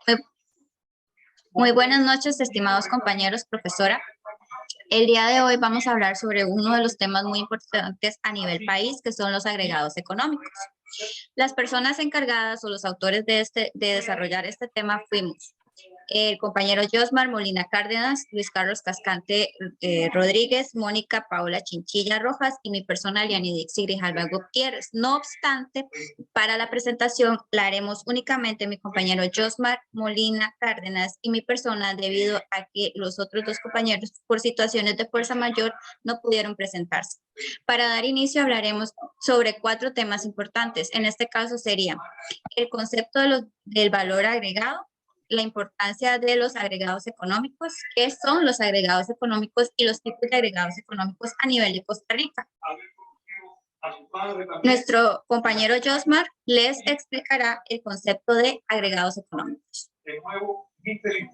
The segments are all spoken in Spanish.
Muy, muy buenas noches, estimados compañeros, profesora. El día de hoy vamos a hablar sobre uno de los temas muy importantes a nivel país, que son los agregados económicos. Las personas encargadas o los autores de desarrollar este tema fuimos el compañero Josmar Molina Cárdenas, Luis Carlos Cascante Rodríguez, Mónica Paola Chinchilla Rojas y mi persona Lianidix Grijalva Gutiérrez. No obstante, para la presentación la haremos únicamente mi compañero Josmar Molina Cárdenas y mi persona, debido a que los otros dos compañeros por situaciones de fuerza mayor no pudieron presentarse. Para dar inicio hablaremos sobre 4 temas importantes. En este caso sería el concepto del valor agregado, la importancia de los agregados económicos, qué son los agregados económicos y los tipos de agregados económicos a nivel de Costa Rica. Nuestro compañero Josmar les explicará el concepto de agregados económicos.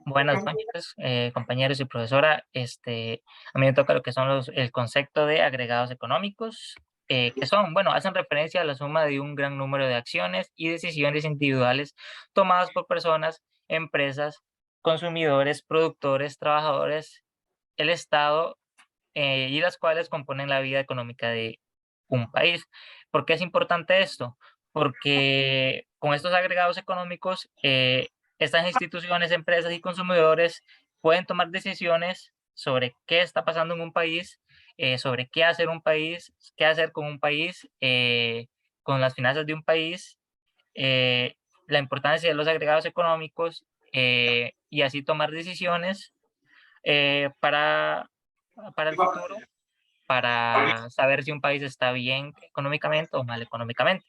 Buenas noches, compañeros y profesora. A mí me toca lo que son el concepto de agregados económicos, que son, bueno, hacen referencia a la suma de un gran número de acciones y decisiones individuales tomadas por personas, empresas, consumidores, productores, trabajadores, el Estado, y las cuales componen la vida económica de un país. ¿Por qué es importante esto? Porque con estos agregados económicos, estas instituciones, empresas y consumidores pueden tomar decisiones sobre qué está pasando en un país, sobre qué hacer un país, qué hacer con un país, con las finanzas de un país, eh, la importancia de los agregados económicos, y así tomar decisiones para el futuro, para saber si un país está bien económicamente o mal económicamente.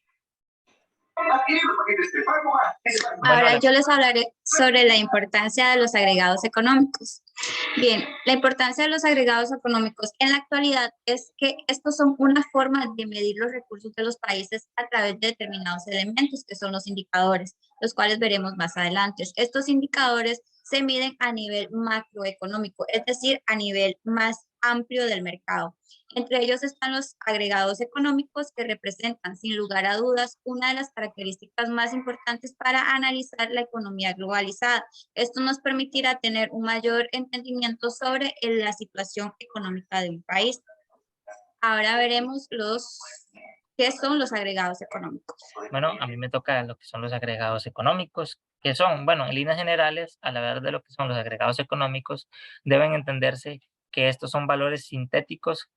Bueno, Ahora yo les hablaré sobre la importancia de los agregados económicos. Bien, la importancia de los agregados económicos en la actualidad es que estos son una forma de medir los recursos de los países a través de determinados elementos, que son los indicadores, los cuales veremos más adelante. Estos indicadores se miden a nivel macroeconómico, es decir, a nivel más amplio del mercado. Entre ellos están los agregados económicos, que representan, sin lugar a dudas, una de las características más importantes para analizar la economía globalizada. Esto nos permitirá tener un mayor entendimiento sobre la situación económica de un país. Ahora veremos qué son los agregados económicos. bueno, a mí me toca lo que son los agregados económicos, que son, bueno, en líneas generales, al hablar de lo que son los agregados económicos, deben entenderse que estos son valores sintéticos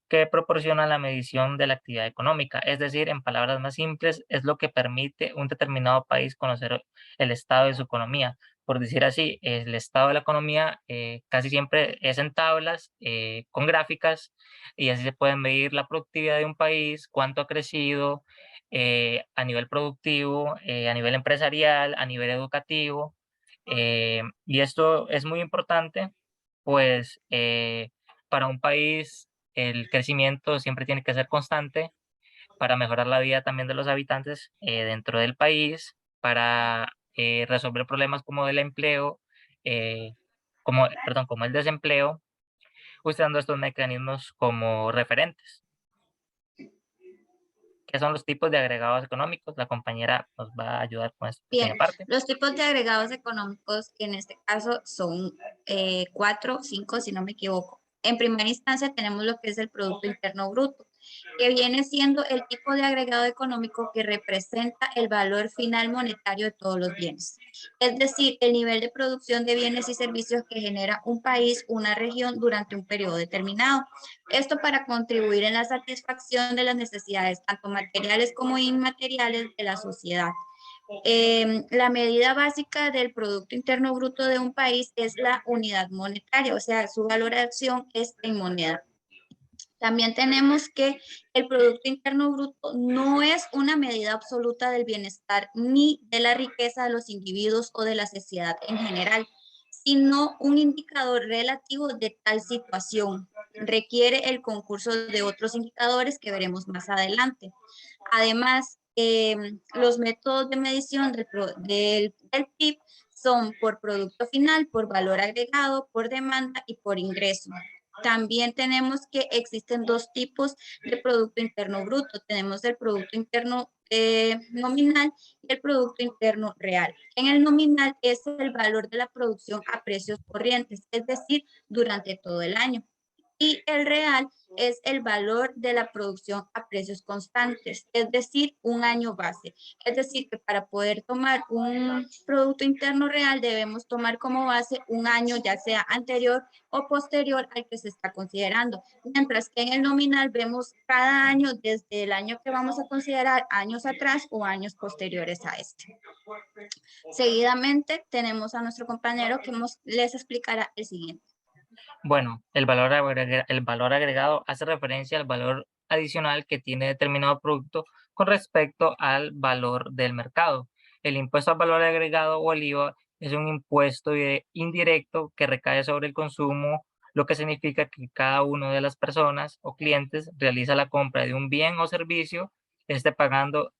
que proporcionan la medición de la actividad económica. Es decir, en palabras más simples, es lo que permite un determinado país conocer el estado de su economía. Por decir así, el estado de la economía casi siempre es en tablas, con gráficas, y así se puede medir la productividad de un país, cuánto ha crecido a nivel productivo, a nivel empresarial, a nivel educativo. Y esto es muy importante, pues para un país el crecimiento siempre tiene que ser constante para mejorar la vida también de los habitantes dentro del país, para resolver problemas como el empleo, como el desempleo, usando estos mecanismos como referentes. ¿Qué son los tipos de agregados económicos? La compañera nos va a ayudar con esta Bien, pequeña parte. los tipos de agregados económicos, que en este caso son 4, 5, si no me equivoco. En primera instancia tenemos lo que es el Producto Interno Bruto, que viene siendo el tipo de agregado económico que representa el valor final monetario de todos los bienes. Es decir, el nivel de producción de bienes y servicios que genera un país, una región durante un periodo determinado. Esto para contribuir en la satisfacción de las necesidades tanto materiales como inmateriales de la sociedad. La medida básica del Producto Interno Bruto de un país es la unidad monetaria, o sea, su valoración es en moneda. También tenemos que el Producto Interno Bruto no es una medida absoluta del bienestar ni de la riqueza de los individuos o de la sociedad en general, sino un indicador relativo de tal situación. Requiere el concurso de otros indicadores que veremos más adelante. Además, los métodos de medición del PIB son por producto final, por valor agregado, por demanda y por ingreso. También tenemos que existen dos tipos de Producto Interno Bruto. Tenemos el Producto Interno nominal y el Producto Interno real. En el nominal es el valor de la producción a precios corrientes, es decir, durante todo el año. Y el real es el valor de la producción a precios constantes, es decir, un año base. Es decir, que para poder tomar un Producto Interno real debemos tomar como base un año, ya sea anterior o posterior al que se está considerando. Mientras que en el nominal vemos cada año desde el año que vamos a considerar años atrás o años posteriores a este. Seguidamente tenemos a nuestro compañero que les explicará el siguiente. Bueno, el valor agregado hace referencia al valor adicional que tiene determinado producto con respecto al valor del mercado. El impuesto al valor agregado o el IVA es un impuesto indirecto que recae sobre el consumo, lo que significa que cada una de las personas o clientes realiza la compra de un bien o servicio, esté pagando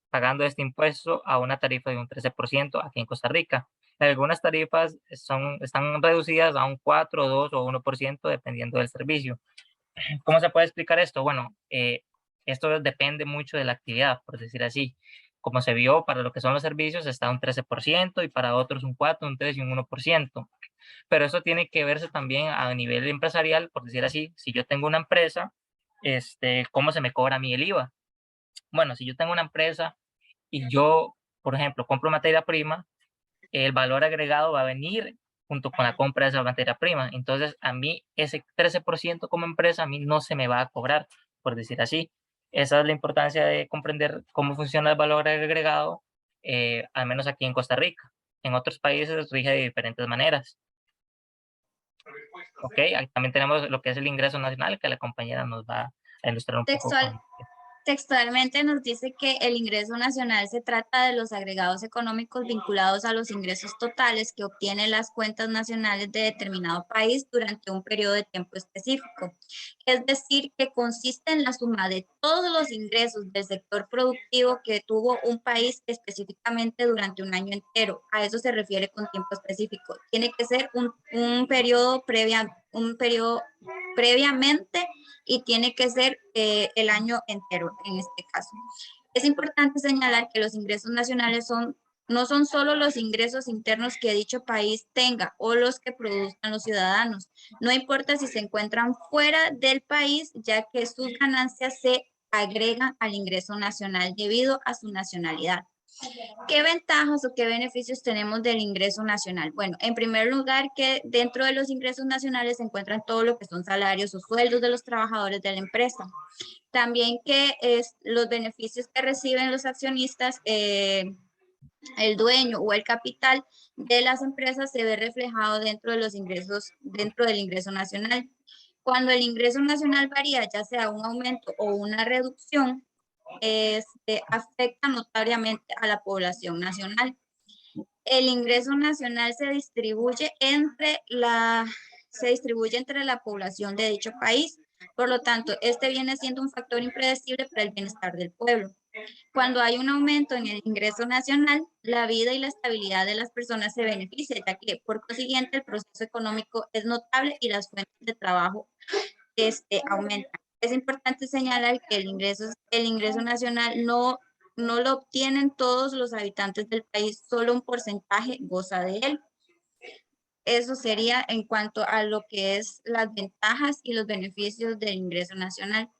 este impuesto a una tarifa de un 13% aquí en Costa Rica. Algunas tarifas están reducidas a un 4, 2 o 1% dependiendo del servicio. ¿Cómo se puede explicar esto? Bueno, esto depende mucho de la actividad, por decir así. Como se vio, para lo que son los servicios está un 13% y para otros un 4, un 3 y un 1%. Pero eso tiene que verse también a nivel empresarial, por decir así. Si yo tengo una empresa, ¿cómo se me cobra a mí el IVA? Bueno, si yo tengo una empresa y yo, por ejemplo, compro materia prima, el valor agregado va a venir junto con la compra de esa materia prima. Entonces, a mí ese 13% como empresa, a mí no se me va a cobrar, por decir así. Esa es la importancia de comprender cómo funciona el valor agregado, al menos aquí en Costa Rica. En otros países rige de diferentes maneras. Ok, ahí también tenemos lo que es el ingreso nacional, que la compañera nos va a ilustrar un poco Textual, con. Textualmente nos dice que el ingreso nacional se trata de los agregados económicos vinculados a los ingresos totales que obtienen las cuentas nacionales de determinado país durante un periodo de tiempo específico. Es decir, que consiste en la suma de todos los ingresos del sector productivo que tuvo un país específicamente durante un año entero. A eso se refiere con tiempo específico. Tiene que ser un periodo previamente y tiene que ser el año entero en este caso. Es importante señalar que los ingresos nacionales no son solo los ingresos internos que dicho país tenga o los que produzcan los ciudadanos. No importa si se encuentran fuera del país, ya que sus ganancias se agregan al ingreso nacional debido a su nacionalidad. ¿Qué ventajas o qué beneficios tenemos del ingreso nacional? Bueno, en primer lugar, que dentro de los ingresos nacionales se encuentran todo lo que son salarios o sueldos de los trabajadores de la empresa. También que los beneficios que reciben los accionistas, el dueño o el capital de las empresas se ve reflejado dentro de los ingresos, dentro del ingreso nacional. Cuando el ingreso nacional varía, ya sea un aumento o una reducción, afecta notoriamente a la población nacional. El ingreso nacional se distribuye entre la población de dicho país. Por lo tanto, este viene siendo un factor impredecible para el bienestar del pueblo. Cuando hay un aumento en el ingreso nacional, la vida y la estabilidad de las personas se beneficia, ya que por consiguiente el proceso económico es notable y las fuentes de trabajo aumentan. Es importante señalar que el ingreso nacional no lo obtienen todos los habitantes del país, solo un porcentaje goza de él. Eso sería en cuanto a lo que es las ventajas y los beneficios del ingreso nacional.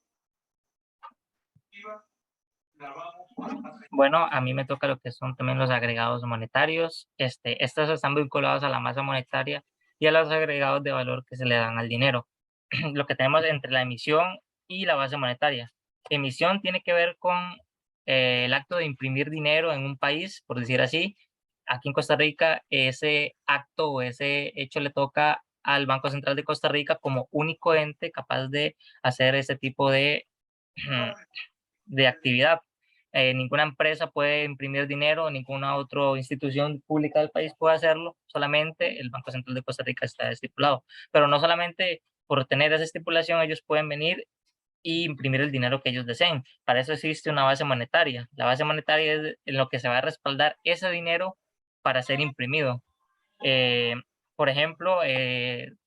Bueno, a mí me toca lo que son también los agregados monetarios. Estos están vinculados a la masa monetaria y a los agregados de valor que se le dan al dinero. Lo que tenemos entre la emisión y la base monetaria. Emisión tiene que ver con el acto de imprimir dinero en un país, por decir así. Aquí en Costa Rica, ese acto o ese hecho le toca al Banco Central de Costa Rica como único ente capaz de hacer ese tipo de actividad. Ninguna empresa puede imprimir dinero, ninguna otra institución pública del país puede hacerlo, solamente el Banco Central de Costa Rica está estipulado. Pero no solamente por tener esa estipulación ellos pueden venir y imprimir el dinero que ellos deseen. Para eso existe una base monetaria. La base monetaria es en lo que se va a respaldar ese dinero para ser imprimido. Por ejemplo,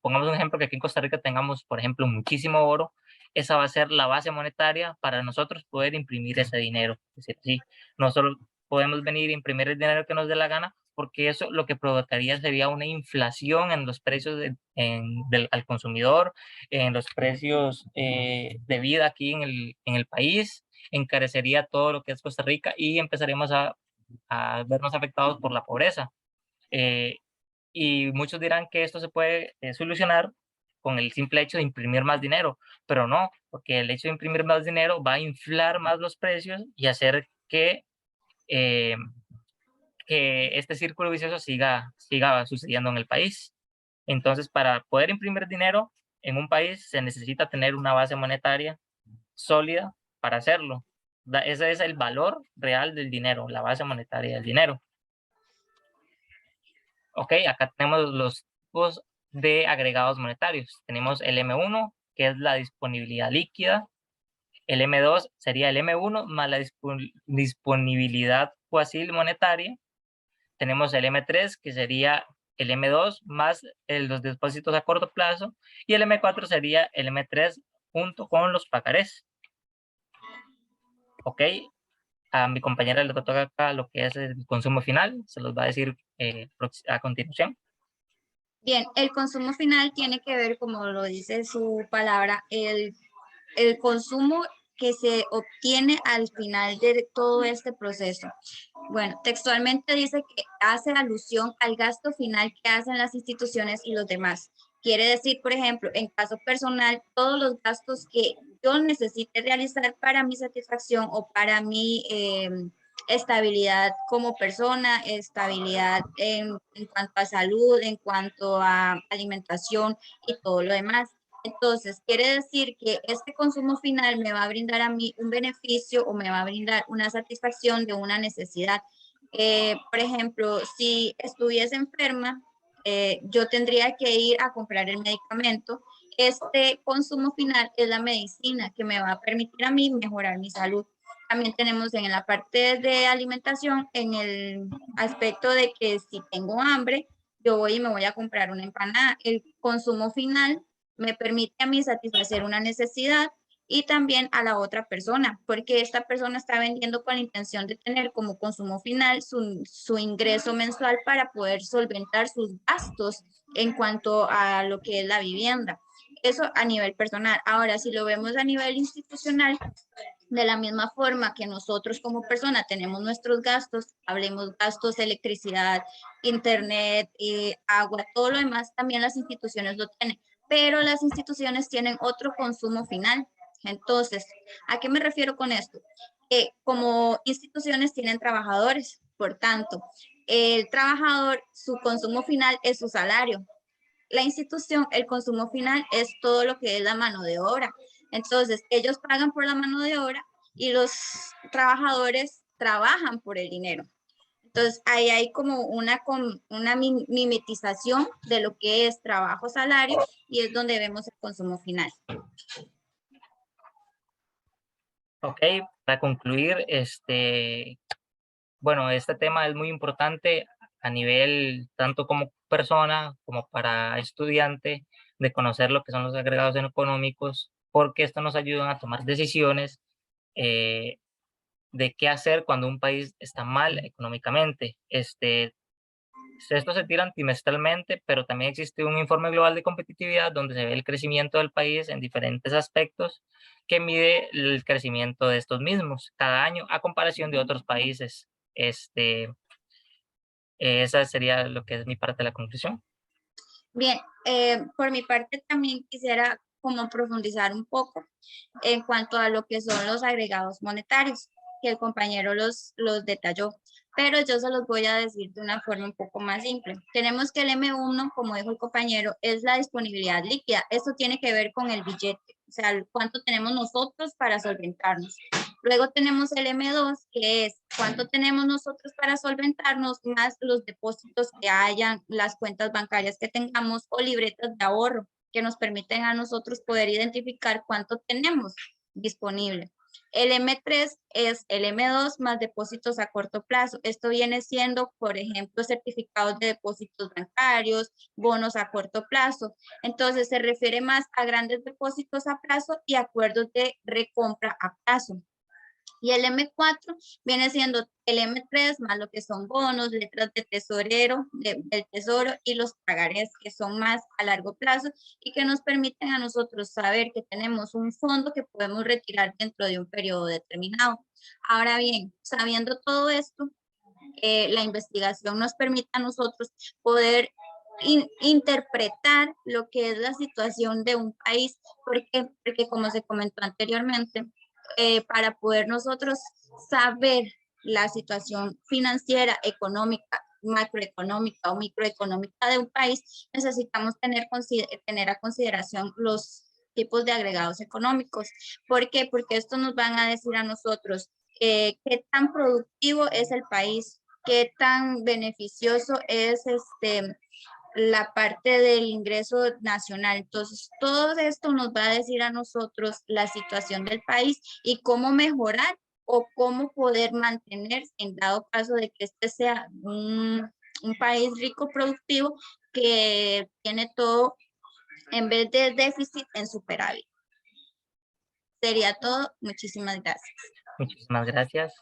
pongamos un ejemplo que aquí en Costa Rica tengamos, por ejemplo, muchísimo oro, esa va a ser la base monetaria para nosotros poder imprimir ese dinero. Es decir, sí, no solo podemos venir a imprimir el dinero que nos dé la gana, porque eso lo que provocaría sería una inflación en los precios al consumidor, en los precios de vida aquí en el país, encarecería todo lo que es Costa Rica y empezaríamos a vernos afectados por la pobreza. Eh, y muchos dirán que esto se puede solucionar con el simple hecho de imprimir más dinero, pero no, porque el hecho de imprimir más dinero va a inflar más los precios y hacer eh, que este círculo vicioso siga sucediendo en el país. Entonces, para poder imprimir dinero en un país se necesita tener una base monetaria sólida para hacerlo. Ese es el valor real del dinero, la base monetaria del dinero. Ok, acá tenemos los tipos de agregados monetarios. Tenemos el M1, que es la disponibilidad líquida. El M2 sería el M1 más la disponibilidad fácil monetaria. Tenemos el M3, que sería el M2 más los depósitos a corto plazo. Y el M4 sería el M3 junto con los pagarés. Ok, a mi compañera le toca acá lo que es el consumo final. Se los va a decir a continuación. Bien, el consumo final tiene que ver, como lo dice su palabra, el consumo que se obtiene al final de todo este proceso. Bueno, textualmente dice que hace alusión al gasto final que hacen las instituciones y los demás. Quiere decir, por ejemplo, en caso personal, todos los gastos que yo necesite realizar para mi satisfacción o para mi estabilidad como persona, estabilidad en cuanto a salud, en cuanto a alimentación y todo lo demás. Entonces, quiere decir que este consumo final me va a brindar a mí un beneficio o me va a brindar una satisfacción de una necesidad. Por ejemplo, si estuviese enferma, yo tendría que ir a comprar el medicamento. Este consumo final es la medicina que me va a permitir a mí mejorar mi salud. También tenemos en la parte de alimentación, en el aspecto de que si tengo hambre, yo voy y me voy a comprar una empanada. El consumo final me permite a mí satisfacer una necesidad y también a la otra persona, porque esta persona está vendiendo con la intención de tener como consumo final su ingreso mensual para poder solventar sus gastos en cuanto a lo que es la vivienda. Eso a nivel personal. Ahora, si lo vemos a nivel institucional, de la misma forma que nosotros como persona tenemos nuestros gastos, hablemos gastos de electricidad, internet, agua, todo lo demás, también las instituciones lo tienen, pero las instituciones tienen otro consumo final. Entonces, ¿a qué me refiero con esto? Que como instituciones tienen trabajadores, por tanto, el trabajador, su consumo final es su salario. La institución, el consumo final es todo lo que es la mano de obra. Entonces, ellos pagan por la mano de obra y los trabajadores trabajan por el dinero. Entonces, ahí hay como una mimetización de lo que es trabajo-salario y es donde vemos el consumo final. Ok, para concluir, bueno, este tema es muy importante a nivel tanto como persona como para estudiante de conocer lo que son los agregados económicos, porque esto nos ayuda a tomar decisiones eh, de qué hacer cuando un país está mal económicamente. Esto se tira trimestralmente, pero también existe un informe global de competitividad donde se ve el crecimiento del país en diferentes aspectos que mide el crecimiento de estos mismos cada año a comparación de otros países. Esa sería lo que es mi parte de la conclusión. Bien, por mi parte también quisiera como profundizar un poco en cuanto a lo que son los agregados monetarios, que el compañero los detalló, pero yo se los voy a decir de una forma un poco más simple. Tenemos que el M1, como dijo el compañero, es la disponibilidad líquida. Esto tiene que ver con el billete, o sea, cuánto tenemos nosotros para solventarnos. Luego tenemos el M2, que es cuánto tenemos nosotros para solventarnos, más los depósitos que hayan, las cuentas bancarias que tengamos o libretas de ahorro que nos permiten a nosotros poder identificar cuánto tenemos disponible. El M3 es el M2 más depósitos a corto plazo. Esto viene siendo, por ejemplo, certificados de depósitos bancarios, bonos a corto plazo. Entonces, se refiere más a grandes depósitos a plazo y acuerdos de recompra a plazo. Y el M4 viene siendo el M3 más lo que son bonos, letras de tesorero, del tesoro y los pagarés que son más a largo plazo y que nos permiten a nosotros saber que tenemos un fondo que podemos retirar dentro de un periodo determinado. Ahora bien, sabiendo todo esto, la investigación nos permite a nosotros poder interpretar lo que es la situación de un país, porque como se comentó anteriormente, para poder nosotros saber la situación financiera, económica, macroeconómica o microeconómica de un país, necesitamos tener a consideración los tipos de agregados económicos. ¿Por qué? Porque esto nos van a decir a nosotros qué tan productivo es el país, qué tan beneficioso es la parte del ingreso nacional. Entonces, todo esto nos va a decir a nosotros la situación del país y cómo mejorar o cómo poder mantener en dado caso de que este sea un país rico, productivo, que tiene todo en vez de déficit en superávit. Sería todo. Muchísimas gracias. Muchísimas gracias.